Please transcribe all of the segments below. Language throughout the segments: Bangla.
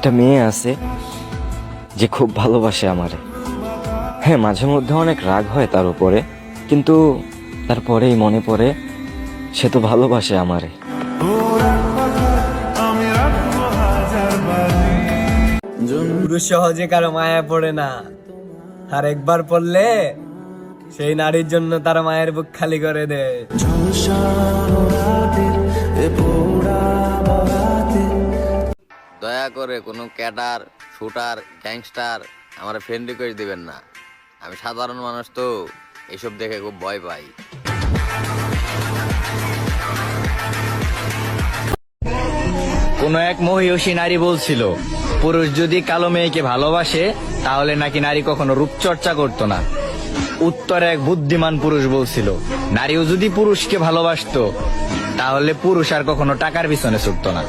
একটা মেয়ে আছে যে খুব ভালোবাসে আমারে। হ্যাঁ, মাঝে মধ্যে অনেক রাগ হয় তার উপরে, কিন্তু তারপরেই মনে পড়ে সে তো ভালোবাসে আমারে। পুরুষ সহজে কারো মায়া পড়ে না, আর একবার পড়লে সেই নারীর জন্য তার মায়ের বুক খালি করে দেয়। দয়া করে কোনো ক্যাডার, শুটার, গ্যাংস্টার আমার ফ্রেন্ড রিকোয়েস্ট দিবেন না। আমি সাধারণ মানুষ তো, এসব দেখে খুব ভয় পাই। কোন এক মহিষী নারী বলছিল, পুরুষ যদি কালো মেয়েকে ভালোবাসে তাহলে নাকি নারী কখনো রূপচর্চা করতো না। উত্তরে এক বুদ্ধিমান পুরুষ বলছিল, নারীও যদি পুরুষকে ভালোবাসতো তাহলে পুরুষ আর কখনো টাকার পিছনে ছুটতো না।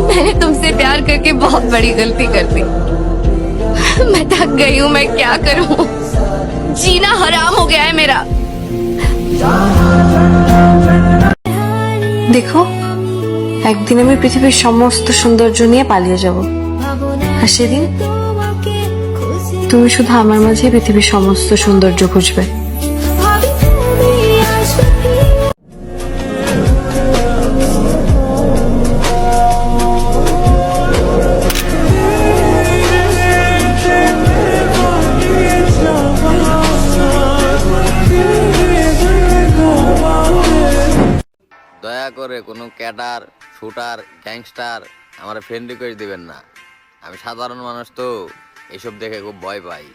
मैंने तुमसे प्यार करके बहुत बड़ी गलती कर दी। मैं थक गई हूँ, मैं क्या करूँ? जीना हराम हो गया है मेरा। দেখো, একদিন আমি পৃথিবীর সমস্ত সৌন্দর্য নিয়ে পালিয়ে যাব, আর সেদিন তুমি শুধু আমার মাঝে পৃথিবীর সমস্ত সৌন্দর্য খুঁজবে। দয়া করে কোনো ক্যাডার, শুটার, গ্যাংস্টার আমার ফ্রেন্ড রিকোয়েস্ট দিবেন না। আমি সাধারণ মানুষ তো, এসব দেখে খুব ভয় পাই।